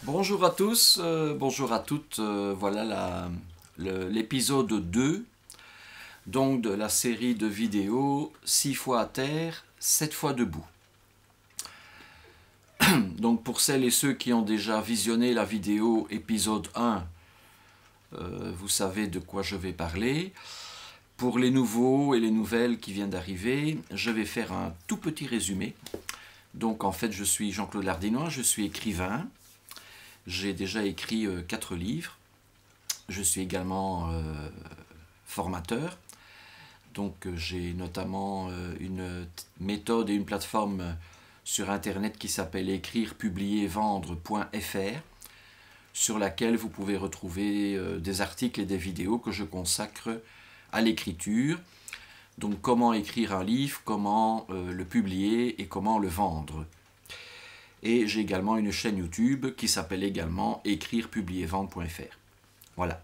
Bonjour à tous, bonjour à toutes, voilà l'épisode 2 donc de la série de vidéos 6 fois à terre, 7 fois debout. Donc pour celles et ceux qui ont déjà visionné la vidéo épisode 1, vous savez de quoi je vais parler. Pour les nouveaux et les nouvelles qui viennent d'arriver, je vais faire un tout petit résumé. Donc en fait je suis Jean-Claude Lardinois, je suis écrivain. J'ai déjà écrit 4 livres. Je suis également formateur. Donc j'ai notamment une méthode et une plateforme sur internet qui s'appelle écrire-publier-vendre.fr, sur laquelle vous pouvez retrouver des articles et des vidéos que je consacre à l'écriture. Donc comment écrire un livre, comment le publier et comment le vendre. Et j'ai également une chaîne YouTube qui s'appelle également écrire-publier-vendre.fr. Voilà.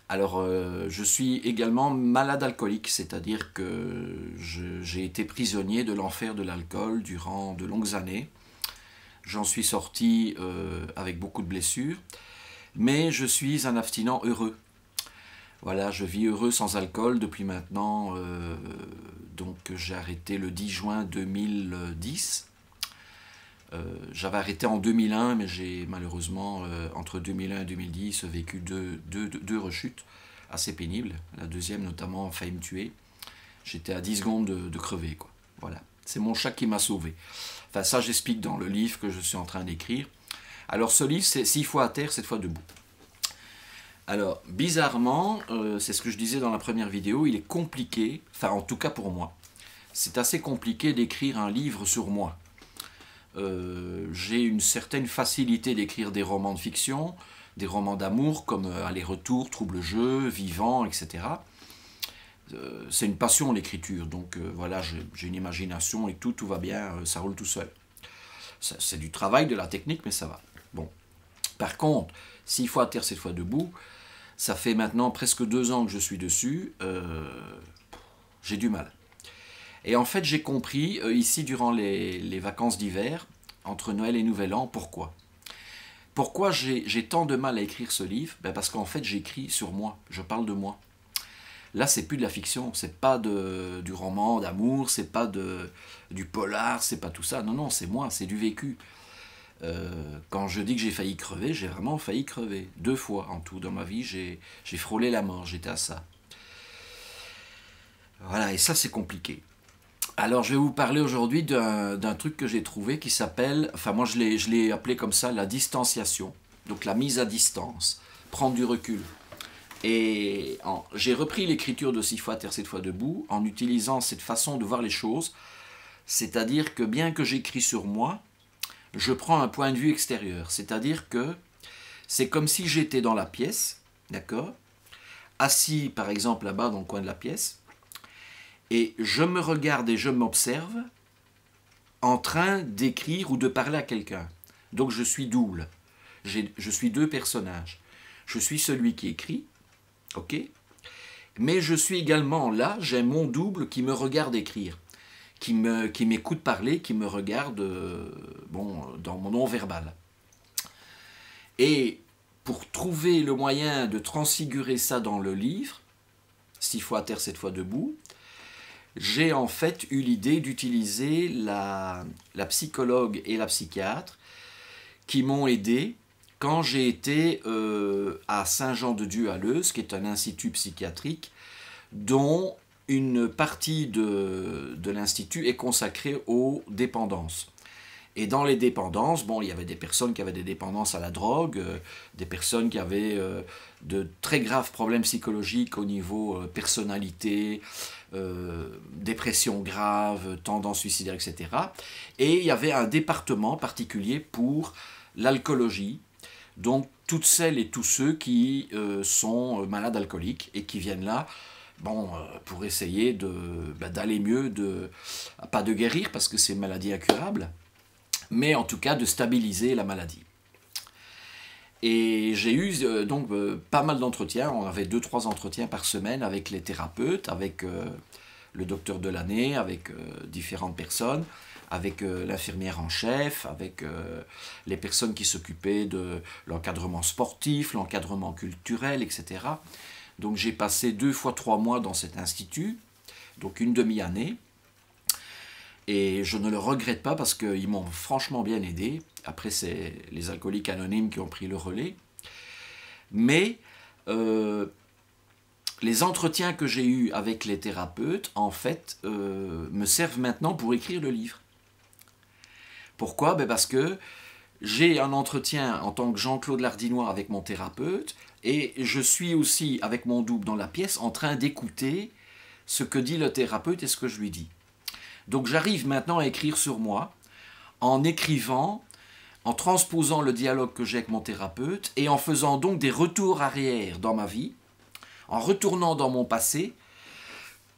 Alors, je suis également malade alcoolique, c'est-à-dire que j'ai été prisonnier de l'enfer de l'alcool durant de longues années. J'en suis sorti avec beaucoup de blessures, mais je suis un abstinent heureux. Voilà, je vis heureux sans alcool depuis maintenant, donc j'ai arrêté le 10 juin 2010. J'avais arrêté en 2001, mais j'ai malheureusement, entre 2001 et 2010, vécu deux rechutes assez pénibles. La deuxième, notamment, a failli me tuer. J'étais à 10 secondes de crever, quoi. Voilà. C'est mon chat qui m'a sauvé. Enfin, ça, j'explique dans le livre que je suis en train d'écrire. Alors, ce livre, c'est 6 fois à terre, 7 fois debout. Alors, bizarrement, c'est ce que je disais dans la première vidéo, il est compliqué, enfin, en tout cas pour moi, c'est assez compliqué d'écrire un livre sur moi. J'ai une certaine facilité d'écrire des romans de fiction, des romans d'amour comme Aller-retour, Trouble-jeu, Vivant, etc. C'est une passion l'écriture, donc voilà, j'ai une imagination et tout va bien, ça roule tout seul. C'est du travail, de la technique, mais ça va. Bon. Par contre, 6 fois à terre, 7 fois debout, ça fait maintenant presque 2 ans que je suis dessus, j'ai du mal. Et en fait, j'ai compris, ici, durant les vacances d'hiver, entre Noël et Nouvel An, pourquoi. Pourquoi j'ai tant de mal à écrire ce livre? Parce qu'en fait, j'écris sur moi, je parle de moi. Là, c'est plus de la fiction, c'est pas du roman d'amour, c'est pas du polar, c'est pas tout ça. Non, non, c'est moi, c'est du vécu. Quand je dis que j'ai failli crever, j'ai vraiment failli crever. 2 fois en tout dans ma vie, j'ai frôlé la mort, j'étais à ça. Voilà, et ça, c'est compliqué. Alors je vais vous parler aujourd'hui d'un truc que j'ai trouvé qui s'appelle, enfin moi je l'ai appelé comme ça, la distanciation, donc la mise à distance, prendre du recul. Et j'ai repris l'écriture de 6 fois terre, 7 fois debout en utilisant cette façon de voir les choses, c'est-à-dire que bien que j'écris sur moi, je prends un point de vue extérieur, c'est-à-dire que c'est comme si j'étais dans la pièce, d'accord, assis par exemple là-bas dans le coin de la pièce, et je me regarde et je m'observe en train d'écrire ou de parler à quelqu'un. Donc je suis double. Je suis 2 personnages. Je suis celui qui écrit, ok, mais je suis également là, j'ai mon double qui me regarde écrire, qui m'écoute parler, qui me regarde dans mon non-verbal. Et pour trouver le moyen de transfigurer ça dans le livre, 6 fois à terre, 7 fois debout, j'ai en fait eu l'idée d'utiliser la psychologue et la psychiatre qui m'ont aidé quand j'ai été à Saint-Jean-de-Dieu à Leuze, qui est un institut psychiatrique dont une partie de l'institut est consacrée aux dépendances. Et dans les dépendances, bon, il y avait des personnes qui avaient des dépendances à la drogue, des personnes qui avaient de très graves problèmes psychologiques au niveau personnalité, dépression grave, tendance suicidaire, etc. Et il y avait un département particulier pour l'alcoolologie, donc toutes celles et tous ceux qui sont malades alcooliques et qui viennent là pour essayer d'aller mieux, pas de guérir parce que c'est une maladie incurable, mais en tout cas de stabiliser la maladie. Et j'ai eu pas mal d'entretiens, on avait 2-3 entretiens par semaine avec les thérapeutes, avec le docteur de l'année, avec différentes personnes, avec l'infirmière en chef, avec les personnes qui s'occupaient de l'encadrement sportif, l'encadrement culturel, etc. Donc j'ai passé 2 fois 3 mois dans cet institut, donc une demi-année. Et je ne le regrette pas parce qu'ils m'ont franchement bien aidé. Après, c'est les alcooliques anonymes qui ont pris le relais. Mais les entretiens que j'ai eus avec les thérapeutes, en fait, me servent maintenant pour écrire le livre. Pourquoi? Parce que j'ai un entretien en tant que Jean-Claude Lardinois avec mon thérapeute et je suis aussi avec mon double dans la pièce en train d'écouter ce que dit le thérapeute et ce que je lui dis. Donc j'arrive maintenant à écrire sur moi en écrivant, en transposant le dialogue que j'ai avec mon thérapeute et en faisant donc des retours arrière dans ma vie, en retournant dans mon passé,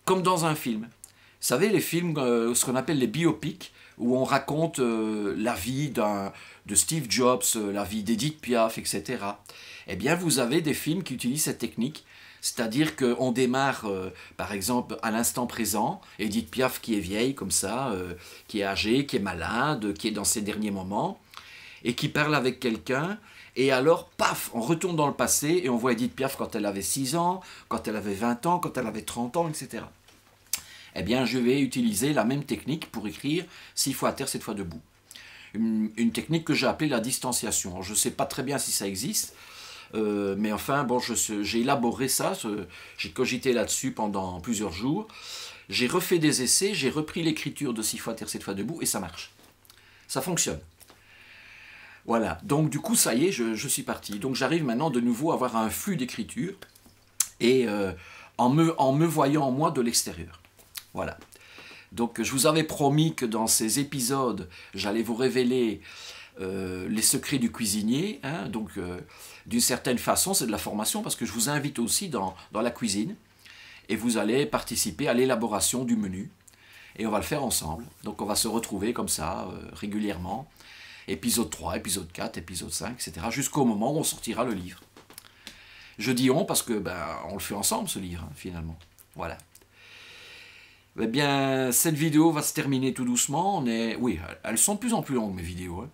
comme dans un film. Vous savez, les films, ce qu'on appelle les biopics, où on raconte la vie de Steve Jobs, la vie d'Edith Piaf, etc. Eh bien, vous avez des films qui utilisent cette technique, c'est-à-dire qu'on démarre, par exemple, à l'instant présent, Edith Piaf qui est vieille, comme ça, qui est âgée, qui est malade, qui est dans ses derniers moments, et qui parle avec quelqu'un, et alors, paf, on retourne dans le passé, et on voit Edith Piaf quand elle avait 6 ans, quand elle avait 20 ans, quand elle avait 30 ans, etc. Eh bien, je vais utiliser la même technique pour écrire 6 fois à terre, 7 fois debout. Une technique que j'ai appelée la distanciation. Alors, je ne sais pas très bien si ça existe, mais enfin, bon, j'ai élaboré ça, j'ai cogité là-dessus pendant plusieurs jours. J'ai refait des essais, j'ai repris l'écriture de 6 fois à terre, 7 fois debout, et ça marche. Ça fonctionne. Voilà, donc du coup, ça y est, je suis parti. Donc j'arrive maintenant de nouveau à avoir un flux d'écriture, et en me voyant moi de l'extérieur. Voilà. Donc je vous avais promis que dans ces épisodes, j'allais vous révéler les secrets du cuisinier. Hein. Donc d'une certaine façon, c'est de la formation parce que je vous invite aussi dans la cuisine et vous allez participer à l'élaboration du menu. Et on va le faire ensemble. Donc on va se retrouver comme ça régulièrement. Épisode 3, épisode 4, épisode 5, etc. Jusqu'au moment où on sortira le livre. Je dis on parce que on le fait ensemble ce livre, hein, finalement. Voilà. Eh bien, cette vidéo va se terminer tout doucement. Oui, elles sont de plus en plus longues, mes vidéos. Hein.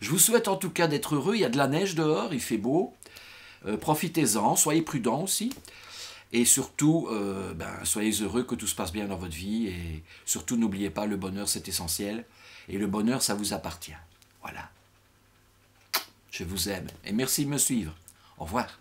Je vous souhaite en tout cas d'être heureux. Il y a de la neige dehors, il fait beau. Profitez-en, soyez prudents aussi. Et surtout, soyez heureux que tout se passe bien dans votre vie. Et surtout, n'oubliez pas, le bonheur, c'est essentiel. Et le bonheur, ça vous appartient. Voilà. Je vous aime. Et merci de me suivre. Au revoir.